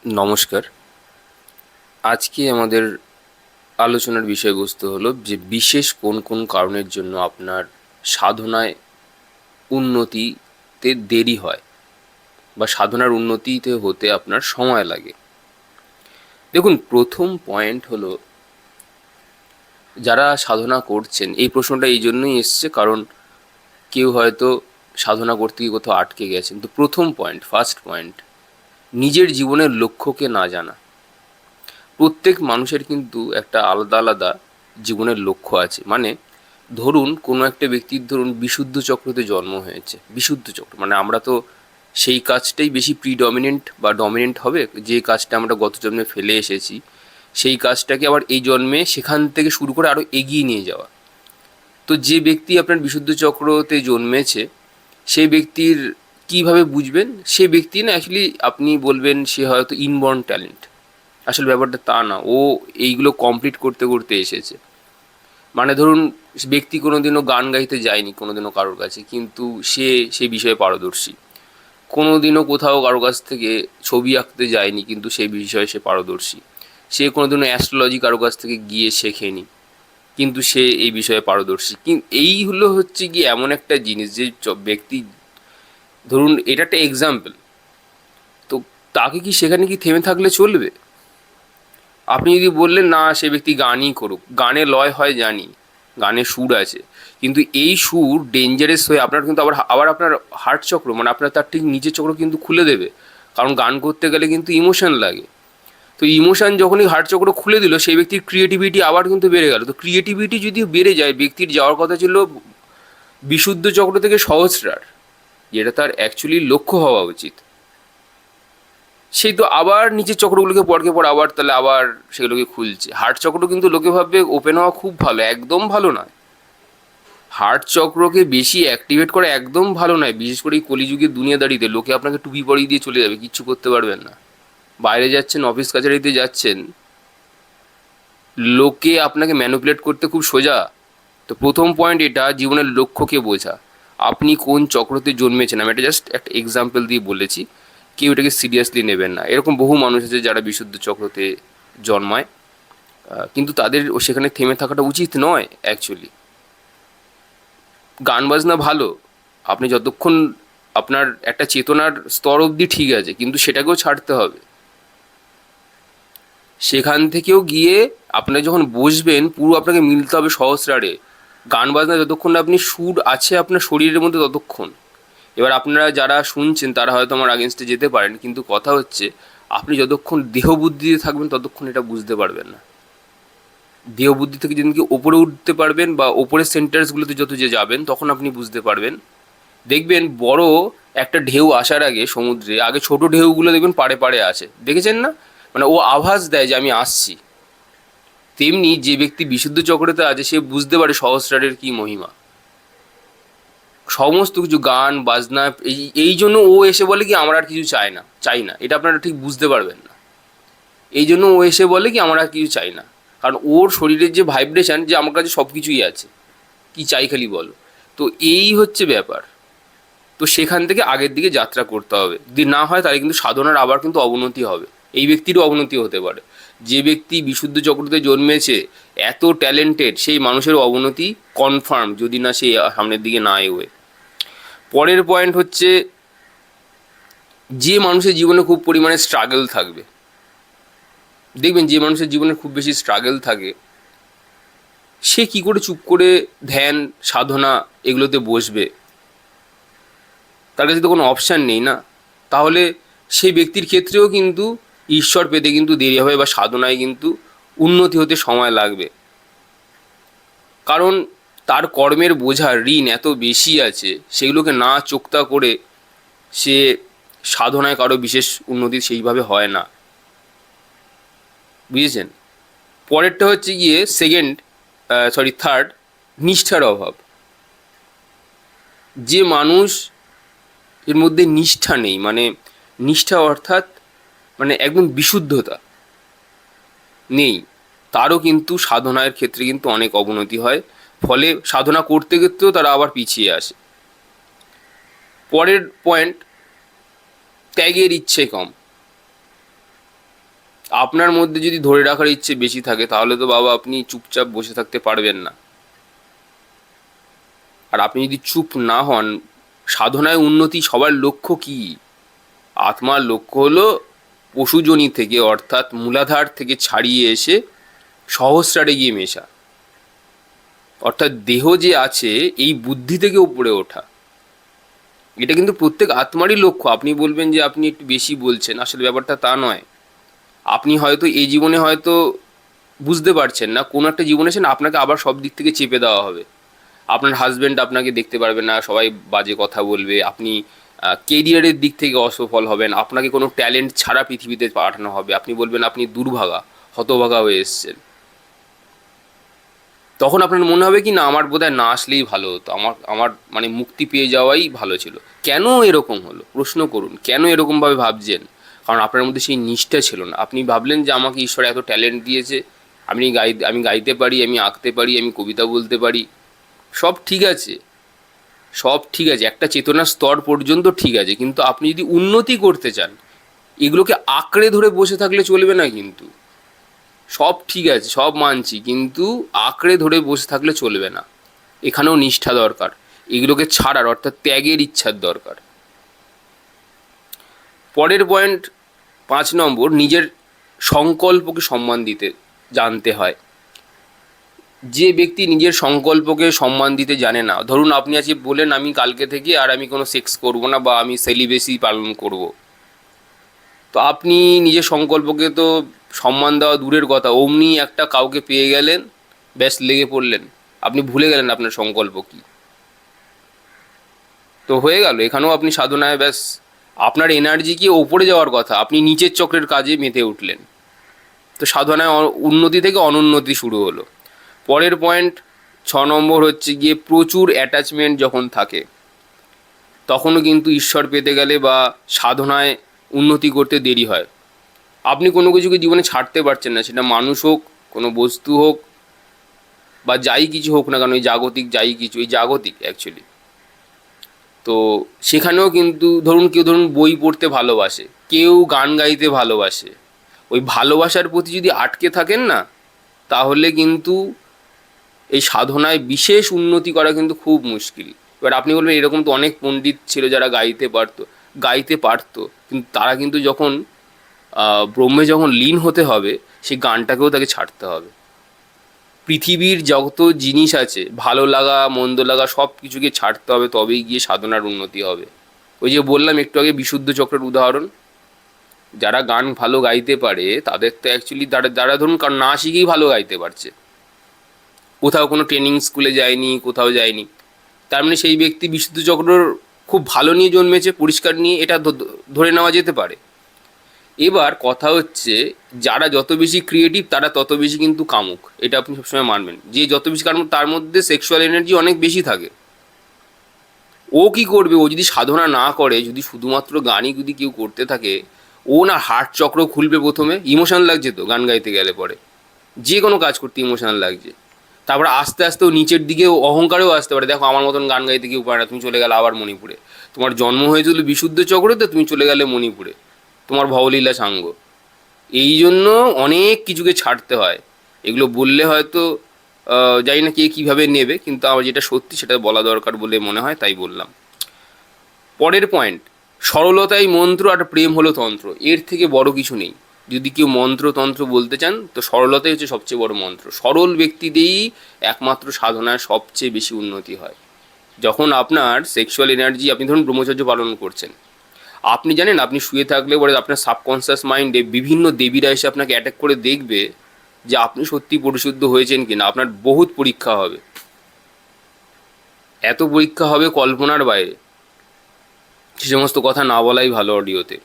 নমস্কার। আজকে আমাদের আলোচনার বিষয়বস্তু হলো যে বিশেষ কোন কোন কারণের জন্য আপনার সাধনায় উন্নতিতে দেরি হয় বা সাধনার উন্নতিতে হতে আপনার সময় লাগে। দেখুন, প্রথম পয়েন্ট হলো, যারা সাধনা করছেন, এই প্রশ্নটা এই জন্যই এসছে কারণ কেউ হয়তো সাধনা করতে গিয়ে কোথাও আটকে গেছেন। তো প্রথম পয়েন্ট, ফার্স্ট পয়েন্ট, নিজের জীবনের লক্ষ্যকে না জানা। প্রত্যেক মানুষের কিন্তু একটা আলাদা আলাদা জীবনের লক্ষ্য আছে। মানে ধরুন, কোনো একটা ব্যক্তির ধরুন বিশুদ্ধ চক্রতে জন্ম হয়েছে। বিশুদ্ধ চক্র মানে আমরা তো সেই কাজটাই বেশি প্রিডমিনেন্ট বা ডমিনেন্ট হবে, যে কাজটা আমরা গত জন্মে ফেলে এসেছি সেই কাজটাকে আবার এই জন্মে সেখান থেকে শুরু করে আরও এগিয়ে নিয়ে যাওয়া। তো যে ব্যক্তি আপনার বিশুদ্ধ চক্রতে জন্মেছে সেই ব্যক্তির কিভাবে বুঝবেন? সেই ব্যক্তি না, অ্যাকচুয়ালি আপনি বলবেন সে হয়তো ইনবর্ন ট্যালেন্ট। আসল ব্যাপারটা তা না, ও এইগুলো কমপ্লিট করতে করতে এসেছে। মানে ধরুন, ব্যক্তি কোনোদিনও গান গাইতে যায়নি কোনোদিনও কারোর কাছে, কিন্তু সে সেই বিষয়ে পারদর্শী। কোনোদিনও কোথাও কারোর কাছ থেকে ছবি আঁকতে যায়নি, কিন্তু সেই বিষয়ে সে পারদর্শী। সে কোনোদিনও অ্যাস্ট্রোলজি কারোর কাছ থেকে গিয়ে শেখেনি, কিন্তু সে এই বিষয়ে পারদর্শী। কিন্তু এই হলো হচ্ছে কি এমন একটা জিনিস যে ব্যক্তি, ধরুন এটা একটা এক্সাম্পল, তো তাকে কি সেখানে কি থেমে থাকলে চলবে? আপনি যদি বললেন না সে ব্যক্তি গানই করুক, গানে লয় হয় জানি, গানে সুর আছে, কিন্তু এই সুর ডেঞ্জারাস হয়ে আপনার কিন্তু আবার আবার আপনার হার্ট চক্র মানে আপনার তার ঠিক নিচের চক্র কিন্তু খুলে দেবে। কারণ গান করতে গেলে কিন্তু ইমোশন লাগে। তো ইমোশন যখনই হার্ট চক্র খুলে দিল, সেই ব্যক্তির ক্রিয়েটিভিটি আবার কিন্তু বেড়ে গেল। তো ক্রিয়েটিভিটি যদি বেড়ে যায়, ব্যক্তির যাওয়ার কথা ছিল বিশুদ্ধ চক্র থেকে সহস্রার, যেটা তার অ্যাকচুয়ালি লক্ষ্য হওয়া উচিত, সেই তো আবার নিচের চক্রগুলোকে পরকে পর আবার তাহলে আবার সেগুলোকে খুলছে। হার্ট চক্র কিন্তু লোকে ভাববে ওপেন হওয়া খুব ভালো, একদম ভালো নয়। হার্ট চক্রকে বেশি অ্যাক্টিভেট করা একদম ভালো নয়, বিশেষ করে এই কলিযুগের দুনিয়াদারিতে। লোকে আপনাকে টুপি পরিয়ে দিয়ে চলে যাবে, কিচ্ছু করতে পারবেন না। বাইরে যাচ্ছেন, অফিস কাছারিতে যাচ্ছেন, লোকে আপনাকে ম্যানিপুলেট করতে খুব সোজা। তো প্রথম পয়েন্ট এটা, জীবনের লক্ষ্যকে বোঝা। আপনি কোন চক্রতে জন্মেছেন, আমি এটা জাস্ট একটা এক্সাম্পল দিয়ে বলেছি, কেউ এটাকে সিরিয়াসলি নেবেন না। এরকম বহু মানুষ আছে যারা বিশুদ্ধ চক্রতে জন্মায়, কিন্তু তাদের সেখানে থেমে থাকাটা উচিত নয় অ্যাকচুয়ালি। গান বাজনা ভালো, আপনি যতক্ষণ আপনার একটা চেতনার স্তর অবধি ঠিক আছে, কিন্তু সেটাকেও ছাড়তে হবে। সেখান থেকেও গিয়ে আপনার যখন বসবেন, পুরো আপনাকে মিলতে হবে সহস্রারে। গান বাজনা যতক্ষণ না আপনি সুর আছে আপনার শরীরের মধ্যে ততক্ষণ। এবার আপনারা যারা শুনছেন তারা হয়তো আমার আগেনস্টে যেতে পারেন, কিন্তু কথা হচ্ছে আপনি যতক্ষণ দেহ বুদ্ধিতে থাকবেন ততক্ষণ এটা বুঝতে পারবেন না। দেহ বুদ্ধি থেকে যেদিনকে ওপরে উঠতে পারবেন বা ওপরের সেন্টার্সগুলোতে যত যে যাবেন, তখন আপনি বুঝতে পারবেন। দেখবেন বড় একটা ঢেউ আসার আগে সমুদ্রে, আগে ছোট ঢেউগুলো দেখবেন পাড়ে পাড়ে আসে, দেখেছেন না? মানে ও আভাস দেয় যে আমি আসছি। তেমনি যে ব্যক্তি বিশুদ্ধ চক্রতে আছে সে বুঝতে পারে সহস্রারের কি মহিমা। সমস্ত কিছু গান বাজনা, এই এই জন্য ও এসে বলে কি আমার আর কিছু চাই না, এটা আপনারা ঠিক বুঝতে পারবেন না। এই জন্য ও এসে বলে কি আমার আর কিছু চাই না, কারণ ওর শরীরের যে ভাইব্রেশন, যে আমার কাছে সব কিছুই আছে, কি চাই খালি বলো। তো এই হচ্ছে ব্যাপার। তো সেখান থেকে আগের দিকে যাত্রা করতে হবে। যদি না হয় তাহলে কিন্তু সাধনার আবার কিন্তু অবনতি হবে, এই ব্যক্তিরও অবনতি হতে পারে। যে ব্যক্তি বিশুদ্ধ চক্রতে জন্মেছে, এত ট্যালেন্টেড, সেই মানুষের অবনতি কনফার্ম, যদি না সে সামনের দিকে না এগোয়। পরের পয়েন্ট হচ্ছে, যে মানুষের জীবনে খুব পরিমাণে স্ট্রাগল থাকবে, দেখবেন যে মানুষের জীবনে খুব বেশি স্ট্রাগল থাকে, সে কি করে চুপ করে ধ্যান সাধনা এগুলোতে বসবে? তার কাছে তো কোনো অপশান নেই না। তাহলে সেই ব্যক্তির ক্ষেত্রেও কিন্তু ঈশ্বর পেতে কিন্তু দেরি হবে, বা সাধনায় কিন্তু উন্নতি হতে সময় লাগবে। কারণ তার কর্মের বোঝা, ঋণ এত বেশি আছে, সেগুলোকে না চোক্তা করে সে সাধনায় কারো বিশেষ উন্নতি সেইভাবে হয় না। বুঝেছেন? পরেরটা হচ্ছে গিয়ে থার্ড, নিষ্ঠার অভাব। যে মানুষ এর মধ্যে নিষ্ঠা নেই, মানে নিষ্ঠা অর্থাৎ মানে একদম বিশুদ্ধতা নেই, তারও কিন্তু সাধনার ক্ষেত্রে কিন্তু অনেক অবনতি হয়। ফলে সাধনা করতে করতেও তারা আবার পিছিয়ে আসে। পরের পয়েন্ট, ত্যাগের ইচ্ছে কম। আপনার মধ্যে যদি ধরে রাখার ইচ্ছে বেশি থাকে তাহলে তো বাবা আপনি চুপচাপ বসে থাকতে পারবেন না। আর আপনি যদি চুপ না হন, সাধনায় উন্নতি সবার লক্ষ্য কি? আত্মার লক্ষ্য হলো পশুজনি থেকে, অর্থাৎ মূলাধার থেকে ছাড়িয়ে এসে সহস্রারে গিয়ে মেশা, অর্থাৎ দেহ যে আছে এই বুদ্ধি থেকে উপরে ওঠা। এটা কিন্তু প্রত্যেক আত্মারই লক্ষ্য। আপনি বলবেন যে আপনি একটু বেশি বলছেন, আসলে ব্যাপারটা তা নয়। আপনি হয়তো এই জীবনে হয়তো বুঝতে পারছেন না, কোনো একটা জীবনে এসে না আপনাকে আবার সব দিক থেকে চেপে দেওয়া হবে। আপনার হাজবেন্ড আপনাকে দেখতে পারবে না, সবাই বাজে কথা বলবে, আপনি কেরিয়ারের দিক থেকে অসফল হবেন, আপনাকে কোনো ট্যালেন্ট ছাড়া পৃথিবীতে পাঠানো হবে, আপনি বলবেন আপনি দুর্ভাগা, হতভাগা হয়ে এসছেন। তখন আপনার মনে হবে কি না, আমার বোধহয় না আসলেই ভালো হতো, আমার আমার মানে মুক্তি পেয়ে যাওয়াই ভালো ছিল। কেন এরকম হলো প্রশ্ন করুন, কেন এরকমভাবে ভাবছেন? কারণ আপনার মধ্যে সেই নিষ্ঠা ছিল না। আপনি ভাবলেন যে আমাকে ঈশ্বর এত ট্যালেন্ট দিয়েছে, আমি গাইতে পারি, আমি আঁকতে পারি, আমি কবিতা বলতে পারি, সব ঠিক আছে, সব ঠিক আছে, একটা চেতনার স্তর পর্যন্ত ঠিক আছে, কিন্তু আপনি যদি উন্নতি করতে চান, এগুলোকে আঁকড়ে ধরে বসে থাকলে চলবে না কিন্তু। সব ঠিক আছে, সব মানছি, কিন্তু আঁকড়ে ধরে বসে থাকলে চলবে না। এখানেও নিষ্ঠা দরকার, এগুলোকে ছাড়ার অর্থাৎ ত্যাগের ইচ্ছার দরকার। পরের পয়েন্ট 5 নম্বর, নিজের সংকল্পকে সম্মান দিতে জানতে হয়। যে ব্যক্তি নিজের সংকল্পকে সম্মান দিতে জানে না, ধরুন আপনি আজকে বলেন আমি কালকে থেকে আর আমি কোনো সেক্স করব না, বা আমি সেলিবেসি পালন করব, তো আপনি নিজের সংকল্পকে তো সম্মান দেওয়া দূরের কথা, অমনি একটা কাউকে পেয়ে গেলেন, ব্যাস লেগে পড়লেন, আপনি ভুলে গেলেন আপনার সংকল্প কী। তো হয়ে গেল, এখানেও আপনি সাধনায় ব্যাস আপনার এনার্জি কি ওপরে যাওয়ার কথা, আপনি নিচের চক্রের কাজে মেতে উঠলেন। তো সাধনায় উন্নতি থেকে অনুন্নতি শুরু হলো। পরের পয়েন্ট 6 নম্বর হচ্ছে গিয়ে প্রচুর অ্যাটাচমেন্ট যখন থাকে, তখনও কিন্তু ঈশ্বর পেতে গেলে বা সাধনায় উন্নতি করতে দেরি হয়। আপনি কোনো কিছুকে জীবনে ছাড়তে পারছেন না, সেটা মানুষ হোক, কোনো বস্তু হোক, বা যাই কিছু হোক না কেন, এই জাগতিক যাই কিছু, এই জাগতিক অ্যাকচুয়ালি। তো সেখানেও কিন্তু ধরুন বই পড়তে ভালোবাসে, কেউ গান গাইতে ভালোবাসে, ওই ভালোবাসার প্রতি যদি আটকে থাকেন না, তাহলে কিন্তু এই সাধনায় বিশেষ উন্নতি করা কিন্তু খুব মুশকিল। এবার আপনি বলবেন এরকম তো অনেক পণ্ডিত ছিল যারা গাইতে পারতো, কিন্তু তারা কিন্তু যখন ব্রহ্মে যখন লীন হতে হবে, সেই গানটাকেও তাকে ছাড়তে হবে। পৃথিবীর যত জিনিস আছে, ভালো লাগা মন্দ লাগা সব কিছুকে ছাড়তে হবে, তবেই গিয়ে সাধনার উন্নতি হবে। ওই যে বললাম একটু আগে বিশুদ্ধ চক্রের উদাহরণ, যারা গান ভালো গাইতে পারে তাদের তো অ্যাকচুয়ালি যারা ধরুন কারণ না শিখেই ভালো গাইতে পারছে, কোথাও কোনো ট্রেনিং স্কুলে যায়নি, কোথাও যায়নি, তার মানে সেই ব্যক্তি বিশুদ্ধ চক্রর খুব ভালো নিয়ে জন্মেছে, পরিষ্কার নিয়ে, এটা ধরে নেওয়া যেতে পারে। এবার কথা হচ্ছে, যারা যত বেশি ক্রিয়েটিভ তারা তত বেশি কিন্তু কামুক, এটা আপনি সবসময় মানবেন। যে যত বেশি কামুক তার মধ্যে সেক্সুয়াল এনার্জি অনেক বেশি থাকে। ও কি করবে, ও যদি সাধনা না করে, যদি শুধুমাত্র গানই যদি কেউ করতে থাকে, ও না হার্ট চক্র খুলবে প্রথমে, ইমোশন লাগছে তো গান গাইতে গেলে পরে, যে কোনো কাজ করতে ইমোশনাল লাগছে, তারপরে আস্তে আস্তে ও নিচের দিকে অহংকারেও আসতে পারে, দেখো আমার মতন গান গাইতে কেউ পারে না, তুমি চলে গেলে আবার মণিপুরে, তোমার জন্ম হয়েছিল বিশুদ্ধ চক্রতে, তুমি চলে গেলে মণিপুরে, তোমার ভবলীলা সাঙ্গ। এই জন্য অনেক কিছুকে ছাড়তে হয়। এগুলো বললে হয়তো জানি না কে কীভাবে নেবে, কিন্তু আমার যেটা সত্যি সেটা বলা দরকার বলে মনে হয়, তাই বললাম। পরের পয়েন্ট, সরলতাই মন্ত্র আর প্রেম হলো তন্ত্র, এর থেকে বড় কিছু নেই। যদি কেউ মন্ত্রতন্ত্র বলতে চান, তো সরলতাই হচ্ছে সবচেয়ে বড় মন্ত্র। সরল ব্যক্তি দিয়েই একমাত্র সাধনায় সবচেয়ে বেশি উন্নতি হয়। যখন আপনার সেক্সুয়াল এনার্জি, আপনি ধরুন ব্রহ্মচর্য পালন করছেন, আপনি জানেন আপনি শুয়ে থাকলে পরে আপনার সাবকনসিয়াস মাইন্ডে বিভিন্ন দেবীরা এসে আপনাকে অ্যাটাক করে দেখবে যে আপনি সত্যি পরিশুদ্ধ হয়েছেন কিনা। আপনার বহুত পরীক্ষা হবে, এত পরীক্ষা হবে কল্পনার বাইরে, সে সমস্ত কথা না বলাই ভালো অডিওতে।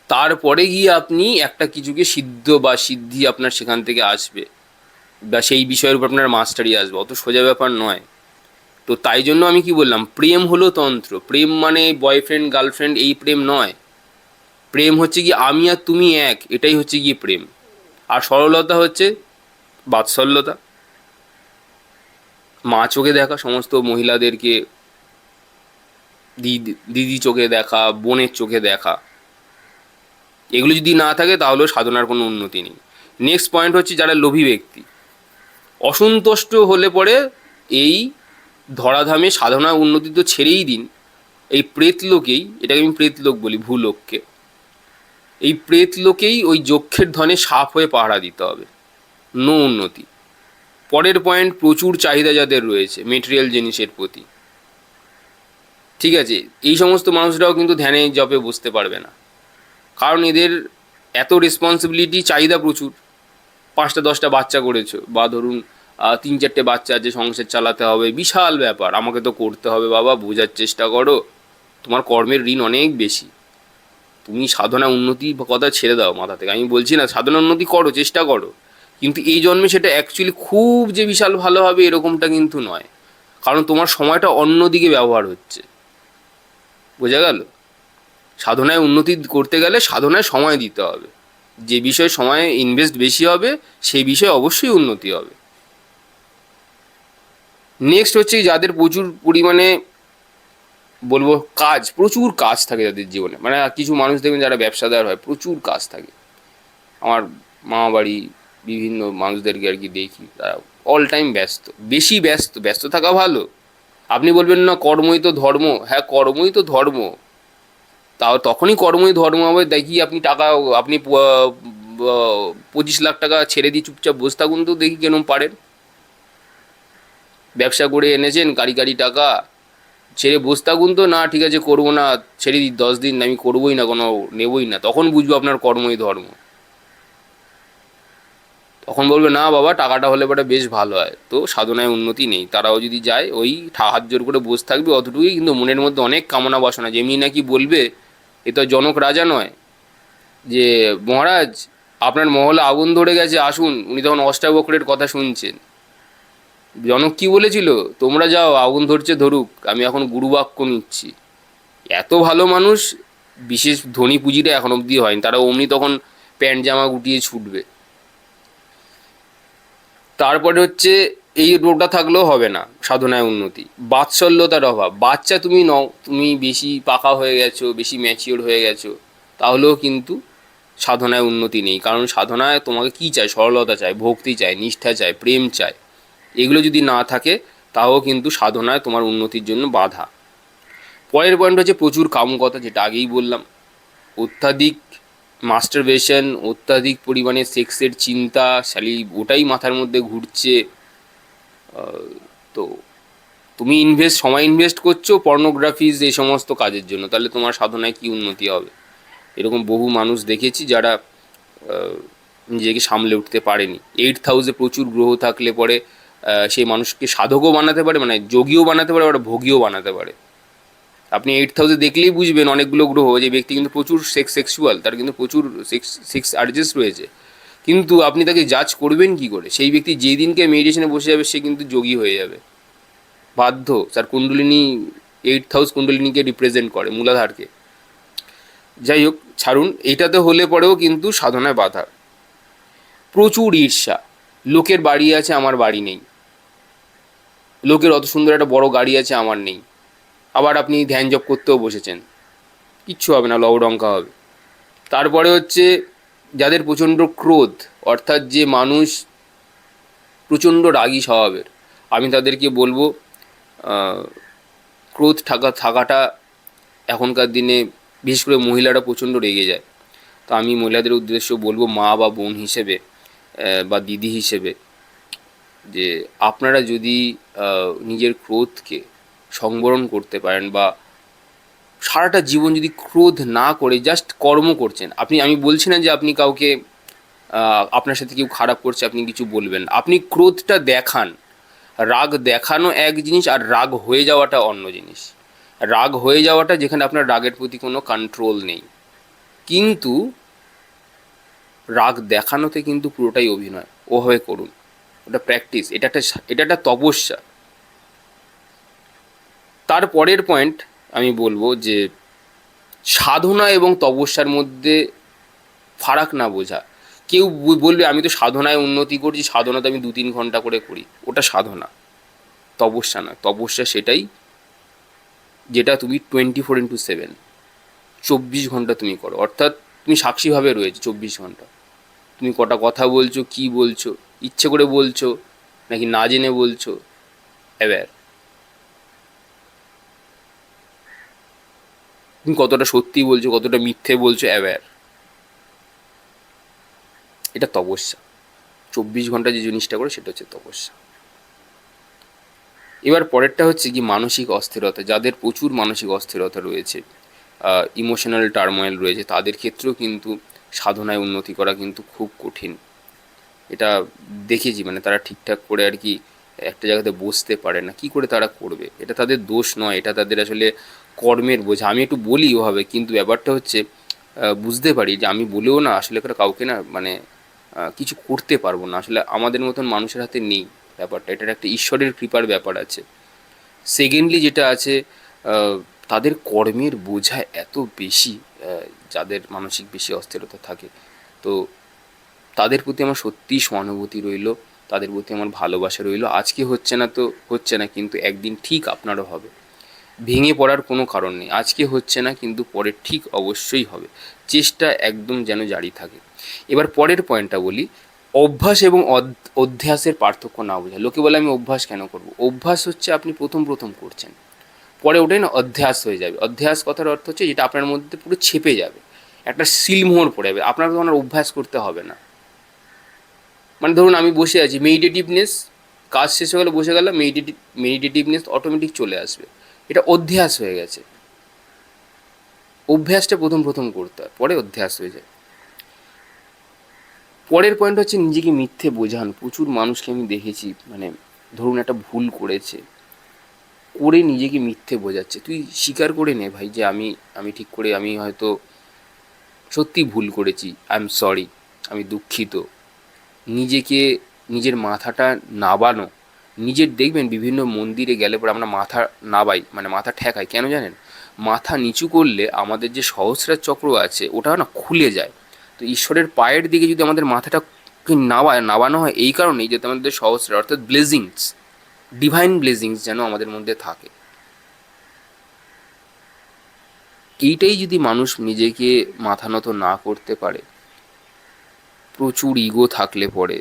তারপরে গিয়ে আপনি একটা কিছুকে সিদ্ধ বা সিদ্ধি আপনার সেখান থেকে আসবে, বা সেই বিষয়ের উপর আপনার মাস্টারি আসবে, অত সোজা ব্যাপার নয়। তো তাই জন্য আমি কি বললাম, প্রেম হলো তন্ত্র। প্রেম মানে বয়ফ্রেন্ড গার্লফ্রেন্ড এই প্রেম নয়। প্রেম হচ্ছে কি আমি আর তুমি এক, এটাই হচ্ছে গিয়ে প্রেম। আর সরলতা হচ্ছে বাৎসল্যতা, মা চোখে দেখা সমস্ত মহিলাদেরকে, দিদি চোখে দেখা, বোনের চোখে দেখা, এগুলো যদি না থাকে তাহলেও সাধনার কোনো উন্নতি নেই। নেক্সট পয়েন্ট হচ্ছে যারা লোভী ব্যক্তি, অসন্তুষ্ট হলে পরে এই ধরাধামে সাধনা উন্নতি তো ছেড়েই দিন, এই প্রেতলোকেই, এটাকে আমি প্রেতলোক বলি ভূলোককে, এই প্রেতলোকেই ওই যক্ষের ধনে সাপ হয়ে পাহারা দিতে হবে, নো উন্নতি। পরের পয়েন্ট, প্রচুর চাহিদা যাদের রয়েছে মেটেরিয়াল জিনিসের প্রতি, ঠিক আছে, এই সমস্ত মানুষরাও কিন্তু ধ্যানে জপে বসতে পারবে না, কারণ এদের এত রেসপন্সিবিলিটি, চাহিদা প্রচুর। 5টা 10টা বাচ্চা করেছো, বা ধরুন 3 4টে বাচ্চা আছে, সংসার চালাতে হবে, বিশাল ব্যাপার, আমাকে তো করতে হবে। বাবা বোঝার চেষ্টা করো, তোমার কর্মের ঋণ অনেক বেশি। তুমি সাধনা উন্নতি কথা ছেড়ে দাও মাথা থেকে, আমি বলছি না, সাধনা উন্নতি করো, চেষ্টা করো, কিন্তু এই জন্মে সেটা অ্যাকচুয়ালি খুব যে বিশাল ভালো হবে এরকমটা কিন্তু নয়, কারণ তোমার সময়টা অন্য দিকে ব্যবহার হচ্ছে। বোঝা গেল? সাধনায় উন্নতি করতে গেলে সাধনায় সময় দিতে হবে, যে বিষয়ে সময় ইনভেস্ট বেশি হবে সেই বিষয়ে অবশ্যই উন্নতি হবে। নেক্সট হচ্ছে যাদের প্রচুর পরিমাণে বলবো কাজ, প্রচুর কাজ থাকে যাদের জীবনে, মানে কিছু মানুষ দেখবেন যারা ব্যবসাদার হয়, প্রচুর কাজ থাকে। আমার মামা বাড়ি বিভিন্ন মানুষদেরকে আর কি দেখি, তারা অল টাইম ব্যস্ত, বেশি ব্যস্ত। ব্যস্ত থাকা ভালো। আপনি বলবেন না কর্মই তো ধর্ম, হ্যাঁ কর্মই তো ধর্ম, তাও তখনই কর্মই ধর্ম হবে দেখি আপনি টাকা, আপনি 25 লাখ টাকা ছেড়ে দিয়ে চুপচাপ বসে থাকুন তো দেখি কেন পারেন। ব্যবসা করে এনেছেন কারি কারি টাকা, ছেড়ে বসে থাকুন তো, না ঠিক আছে করবো না, ছেড়ে দিই 10 দিন, আমি করবোই না, কোনো নেবই না, তখন বুঝবো আপনার কর্মই ধর্ম। তখন বলবে না বাবা টাকাটা হলে পরে বেশ ভালো হয়, তো সাধনায় উন্নতি নেই। তারাও যদি যায় ওই হাত জোর করে বসে থাকবে অতটুকুই, কিন্তু মনের মধ্যে অনেক কামনা বাসনা, যেমনি নাকি বলবে, এ তো জনক রাজা নয় যে মহারাজ আপনার মহলে আগুন ধরে গেছে আসুন, উনি তখন অষ্টাবক্রের কথা শুনছেন। জনক কি বলেছিল, তোমরা যাও আগুন ধরছে ধরুক, আমি এখন গুরুবাক্য নিচ্ছি। এত ভালো মানুষ, বিশেষ ধনী পুঁজিটা এখন অবধি হয়নি, তারা অমনি তখন প্যান্ট জামা গুটিয়ে ছুটবে। তারপরে হচ্ছে এই রোগটা থাকলেও হবে না সাধনায় উন্নতি, বাৎসল্যতার অভাব। বাচ্চা তুমি নও, তুমি বেশি পাকা হয়ে গেছো, বেশি ম্যাচিওর হয়ে গেছো, তাহলেও কিন্তু সাধনায় উন্নতি নেই। কারণ সাধনায় তোমাকে কী চাই, সরলতা চাই, ভক্তি চাই, নিষ্ঠা চাই, প্রেম চাই। এগুলো যদি না থাকে তাও কিন্তু সাধনায় তোমার উন্নতির জন্য বাধা। পরের পয়েন্ট হচ্ছে প্রচুর কামকতা, যেটা আগেই বললাম, অত্যাধিক মাস্টারবেশন, অত্যাধিক পরিমাণে সেক্সের চিন্তা, শালি ওটাই মাথার মধ্যে ঘুরছে। তো তুমি সময় ইনভেস্ট করছো পর্নোগ্রাফিজ এই সমস্ত কাজের জন্য, তাহলে তোমার সাধনায় কি উন্নতি হবে? এরকম বহু মানুষ দেখেছি যারা নিজেকে সামলে উঠতে পারেনি। 8 হাউসে প্রচুর গ্রহ থাকলে পরে সেই মানুষকে সাধকও বানাতে পারে, মানে যোগীও বানাতে পারে, আবার ভোগীও বানাতে পারে। আপনি 8 হাউসে দেখলেই বুঝবেন অনেকগুলো গ্রহ, যে ব্যক্তি কিন্তু প্রচুর সেক্সুয়াল, তার কিন্তু প্রচুর সেক্স আর্জেস রয়েছে, কিন্তু আপনি তাকে জাজ করবেন কি করে? সেই ব্যক্তি যেই দিনকে মেডিটেশনে বসে যাবে সে কিন্তু যোগী হয়ে যাবে বাধ্য, তার কুণ্ডলিনী 8 হাউস কুণ্ডলিনীকে রিপ্রেজেন্ট করে, মূলাধারকে। যাই হোক ছাড়ুন, এইটাতে হলে পরেও কিন্তু সাধনায় বাধা। প্রচুর ঈর্ষা, লোকের বাড়ি আছে আমার বাড়ি নেই, লোকের অত সুন্দর একটা বড় গাড়ি আছে আমার নেই, আবার আপনি ধ্যান জপ করতেও বসেছেন, কিচ্ছু হবে না, লবডঙ্কা হবে। তারপরে হচ্ছে যাদের প্রচণ্ড ক্রোধ, অর্থাৎ যে মানুষ প্রচণ্ড রাগী স্বভাবের, আমি তাদেরকে বলবো ক্রোধ থাকাটা এখনকার দিনে, বিশেষ করে মহিলারা প্রচণ্ড রেগে যায়, তো আমি মহিলাদের উদ্দেশ্য বলবো, মা বা বোন হিসেবে বা দিদি হিসেবে, যে আপনারা যদি নিজের ক্রোধকে সংবরণ করতে পারেন, বা সারাটা জীবন যদি ক্রোধ না করে জাস্ট কর্ম করছেন, আমি বলছি না যে আপনি কাউকে আপনার সাথে কেউ খারাপ করছে আপনি কিছু বলবেন, আপনি ক্রোধটা দেখান। রাগ দেখানো এক জিনিস, আর রাগ হয়ে যাওয়াটা অন্য জিনিস। রাগ হয়ে যাওয়াটা যেখানে আপনার রাগের প্রতি কোনো কন্ট্রোল নেই, কিন্তু রাগ দেখানোতে কিন্তু পুরোটাই অভিনয়, ওভাবে করুন, ওটা প্র্যাকটিস, এটা একটা তপস্যা। তারপরের পয়েন্ট আমি বলবো যে সাধনা এবং তপস্যার মধ্যে ফারাক না বোঝা। কেউ বলবে আমি তো সাধনায় উন্নতি করছি, সাধনা তো আমি 2-3 ঘন্টা করে করি, ওটা সাধনা, তপস্যা না। তপস্যা সেটাই যেটা তুমি 24/7 24 ঘন্টা তুমি করো, অর্থাৎ তুমি সাক্ষীভাবে রয়েছে 24 ঘন্টা। তুমি কটা কথা বলছো, কি বলছো, ইচ্ছে করে বলছো নাকি না জেনে বলছো, অ্যাওয়্যার। তুমি কতটা সত্যি বলছো, কতটা মিথ্যে বলছো, অ্যাওয়্যার। এটা তপস্যা। 24 ঘন্টা যে জিনিসটা করে সেটা হচ্ছে তপস্যা। এবার পরেরটা হচ্ছে কি মানসিক অস্থিরতা। যাদের প্রচুর মানসিক অস্থিরতা রয়েছে, ইমোশনাল টার্মোয়েল রয়েছে, তাদের ক্ষেত্রেও কিন্তু সাধনায় উন্নতি করা কিন্তু খুব কঠিন। এটা দেখেছি, মানে তারা ঠিকঠাক করে আর কি একটা জায়গাতে বসতে পারে না, কি করে তারা করবে? এটা তাদের দোষ নয়, এটা তাদের আসলে কর্মের বোঝা। আমি একটু বলি ওভাবে, কিন্তু ব্যাপারটা হচ্ছে বুঝতে পারি যে আমি বলেও না আসলে করে কাউকে না মানে কিছু করতে পারবো না, আসলে আমাদের মতন মানুষের হাতে নেই ব্যাপারটা, এটার একটা ঈশ্বরের কৃপার ব্যাপার আছে। সেকেন্ডলি যেটা আছে, আহ, তাদের কর্মের বোঝা এত বেশি, যাদের মানসিক বেশি অস্থিরতা থাকে, তো তাদের প্রতি আমার সত্যিই সহানুভূতি রইল, তাদের প্রতি আমার ভালোবাসা রইল। আজকে হচ্ছে না তো হচ্ছে না, কিন্তু একদিন ঠিক আপনারও হবে। ভেঙে পড়ার কোনো কারণ নেই, আজকে হচ্ছে না কিন্তু পরে ঠিক অবশ্যই হবে। চেষ্টা একদম যেন জারি থাকে। এবার পরের পয়েন্টটা বলি, অভ্যাস এবং অধ্যাসের পার্থক্য না বোঝা। লোকে বলে আমি অভ্যাস কেন করব? অভ্যাস হচ্ছে আপনি প্রথম প্রথম করছেন, পরে ওটাই না অধ্যাস হয়ে যাবে। অধ্যাস কথার অর্থ হচ্ছে যেটা আপনার মধ্যে পুরো ছেপে যাবে, একটা সিলমোহর পড়ে যাবে, আপনার তখন আর অভ্যাস করতে হবে না। মানে ধরুন আমি বসে আছি, মেডিটেটিভনেস, কাজ শেষ হয়ে গেলে বসে গেলাম, মেডিটেটিভনেস অটোমেটিক চলে আসবে। এটা অধ্যাস হয়ে গেছে। অভ্যাসটা প্রথম প্রথম করতে হয়, পরে অধ্যাস হয়ে যায়। পরের পয়েন্ট হচ্ছে নিজেকে মিথ্যে বোঝান। প্রচুর মানুষকে আমি দেখেছি, মানে ধরুন একটা ভুল করেছে, করে নিজেকে মিথ্যে বোঝাচ্ছে। তুই স্বীকার করে নে ভাই যে আমি আমি ঠিক করে আমি হয়তো সত্যি ভুল করেছি, আই এম সরি, আমি দুঃখিত। নিজেকে, নিজের মাথাটা নাবানো। নিজের দেখবেন বিভিন্ন মন্দিরে গেলে পরে আমরা মাথা নাবাই, মানে মাথা ঠেকাই কেন জানেন? মাথা নিচু করলে আমাদের যে সহস্রার চক্র আছে ওটা না খুলে যায়। তো ঈশ্বরের পায়ের দিকে যদি আমাদের মাথাটা নাবানো হয় এই কারণেই, যাতে আমাদের সহস্রার অর্থাৎ ব্লেসিংস, ডিভাইন ব্লেসিংস যেন আমাদের মধ্যে থাকে। এইটাই যদি মানুষ নিজেকে মাথা নত না করতে পারে, প্রচুর ইগো থাকলে পরে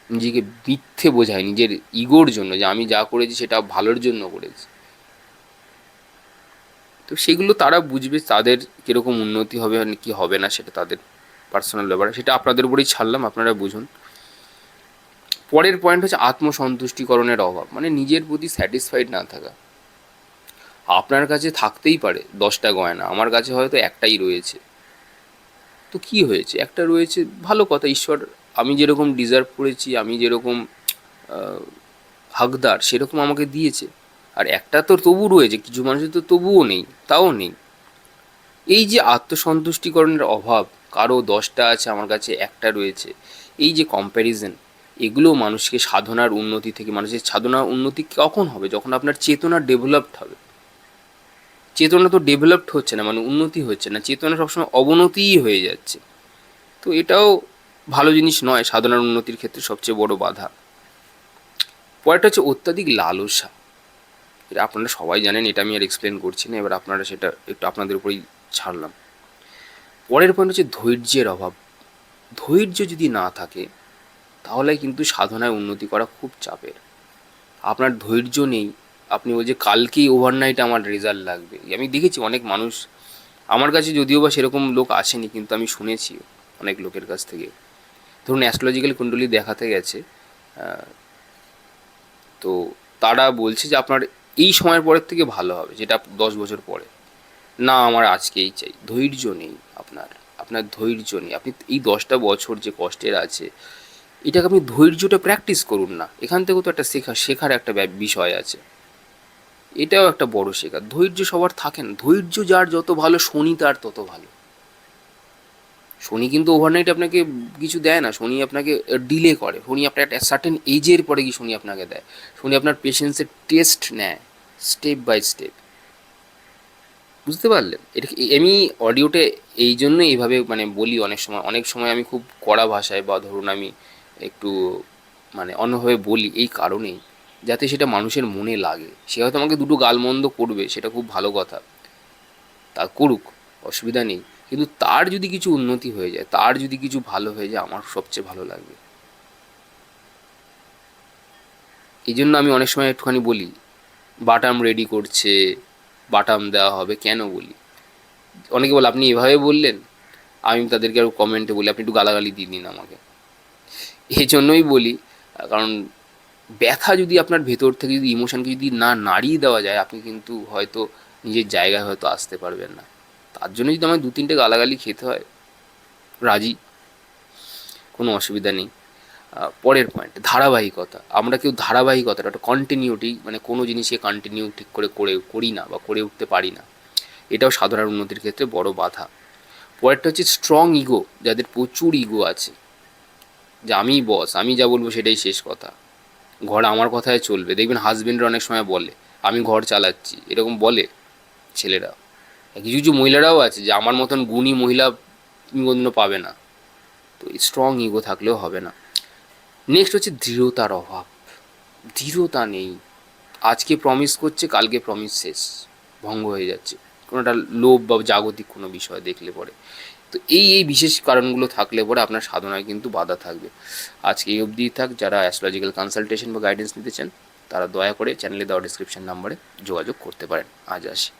নিজেকে মিথ্যে বোঝায় নিজের ইগোর জন্য যে আমি যা করেছি সেটা ভালোর জন্য করেছি, তো সেগুলো তারা বুঝবে, তাদের কীরকম উন্নতি হবে আর কি হবে না সেটা তাদের পার্সোনাল ব্যাপার, সেটা আপনাদের উপরেই ছাড়লাম, আপনারা বুঝুন। পরের পয়েন্ট হচ্ছে আত্মসন্তুষ্টিকরণের অভাব, মানে নিজের প্রতি স্যাটিসফাইড না থাকা। আপনার কাছে থাকতেই পারে 10টা গয়না, আমার কাছে হয়তো একটাই রয়েছে, তো কি হয়েছে, একটা রয়েছে, ভালো কথা, ঈশ্বর আমি যেরকম ডিজার্ভ করেছি, আমি যেরকম হকদার সেরকম আমাকে দিয়েছে। আর একটা তো তবু রয়েছে, কিছু মানুষের তো তবুও নেই, তাও নেই। এই যে আত্মসন্তুষ্টিকরণের অভাব, কারো 10টা আছে আমার কাছে একটা রয়েছে, এই যে কম্প্যারিজন, এগুলো মানুষকে সাধনার উন্নতি থেকে, মানুষের সাধনার উন্নতি কখন হবে? যখন আপনার চেতনা ডেভেলপড হবে। চেতনা তো ডেভেলপড হচ্ছে না, মানে উন্নতি হচ্ছে না, চেতনা সবসময় অবনতিই হয়ে যাচ্ছে। তো এটাও ভালো জিনিস নয়, সাধনার উন্নতির ক্ষেত্রে সবচেয়ে বড় বাধা। পরেরটা হচ্ছে অত্যাধিক লালসা। এটা আপনারা সবাই জানেন, এটা আমি আর এক্সপ্লেন করছি না, এবার আপনারা সেটা একটু আপনাদের উপরেই ছাড়লাম। পরের পয়েন্ট হচ্ছে ধৈর্যের অভাব। ধৈর্য যদি না থাকে তাহলে কিন্তু সাধনায় উন্নতি করা খুব চাপের। আপনার ধৈর্য নেই, আপনি বলছে কালকেই ওভারনাইট আমার রেজাল্ট লাগবে। আমি দেখেছি অনেক মানুষ, আমার কাছে যদিও বা সেরকম লোক আসেনি, কিন্তু আমি শুনেছি অনেক লোকের কাছ থেকে। ধরুন অ্যাস্ট্রোলজিক্যাল কুণ্ডলী দেখাতে গেছে, তো তারা বলছে যে আপনার এই সময়ের পরের থেকে ভালো হবে, যেটা 10 বছর পরে। না, আমার আজকেই চাই। ধৈর্য নেই আপনার, আপনার ধৈর্য নেই। আপনি এই 10টা বছর যে কষ্টের আছে, এটাকে আপনি ধৈর্যটা প্র্যাকটিস করুন না। এখান থেকেও তো একটা শেখার একটা বিষয় আছে, এটাও একটা বড় শেখা। ধৈর্য সবার থাকে না, ধৈর্য যার যত ভালো, শনি তার তত ভালো। শনি কিন্তু ওভারনাইট আপনাকে কিছু দেয় না, শনি আপনাকে ডিলে করে, শনি আপনার একটা সার্টেন এজের পরে কি শনি আপনাকে দেয়। শনি আপনার পেশেন্সের টেস্ট নেয় স্টেপ বাই স্টেপ। বুঝতে পারলেন? এটা আমি অডিওতে এই জন্য এইভাবে মানে বলি, অনেক সময় আমি খুব কড়া ভাষায়, বা ধরুন আমি একটু মানে অন্যভাবে বলি এই কারণেই, যাতে সেটা মানুষের মনে লাগে। সে হয়তো আমাকে দুটো গালমন্দ করবে, সেটা খুব ভালো কথা, তা করুক, অসুবিধা নেই, কিন্তু তার যদি কিছু উন্নতি হয়ে যায়, তার যদি কিছু ভালো হয়ে যায়, আমার সবচেয়ে ভালো লাগবে। এই জন্য আমি অনেক সময় একটুখানি বলি, বাটাম রেডি করছে, বাটাম দেওয়া হবে, কেন বলি? অনেকে বলে আপনি এভাবে বললেন, আমি তাদেরকে আরও কমেন্টে বলি আপনি একটু গালাগালি দিয়ে দিন আমাকে। এই জন্যই বলি, কারণ ব্যথা যদি আপনার ভেতর থেকে যদি ইমোশনকে যদি না নাড়িয়ে দেওয়া যায়, আপনি কিন্তু হয়তো নিজের জায়গায় হয়তো আসতে পারবেন না। তার জন্য যদি আমায় 2-3টে গালাগালি খেতে হয়, রাজি, কোনো অসুবিধা নেই। পরের পয়েন্ট, ধারাবাহিকতা। আমরা কেউ ধারাবাহিকতাটা, একটা কন্টিনিউটি, মানে কোনো জিনিসকে কন্টিনিউ ঠিক করে করি না বা করে উঠতে পারি না। এটাও সাধনার উন্নতির ক্ষেত্রে বড় বাধা। পরেরটা হচ্ছে স্ট্রং ইগো, যাদের প্রচুর ইগো আছে, যে আমিই বস, আমি যা বলবো সেটাই শেষ কথা, ঘর আমার কথায় চলবে। দেখবেন হাজবেন্ডরা অনেক সময় বলে আমি ঘর চালাচ্ছি, এরকম বলে ছেলেরা। কিছু কিছু মহিলারাও আছে যে আমার মতন গুণী মহিলা তুমি কোনোদিনও পাবে না। তো স্ট্রং ইগো থাকলেও হবে না। নেক্সট হচ্ছে দৃঢ়তার অভাব। দৃঢ়তা নেই, আজকে প্রমিস করছে, কালকে প্রমিস শেষ, ভঙ্গ হয়ে যাচ্ছে, কোনোটা লোভ বা জাগতিক কোনো বিষয় দেখলে পরে। তো এই বিশেষ কারণগুলো থাকলে পরে আপনার সাধনায় কিন্তু বাধা থাকবে। আজকে এই অবধিই থাক। যারা অ্যাস্ট্রোলজিক্যাল কনসালটেশন বা গাইডেন্স নিতে চান, তারা দয়া করে চ্যানেলে দেওয়া ডিসক্রিপশন নাম্বারে যোগাযোগ করতে পারেন। আজ আসি।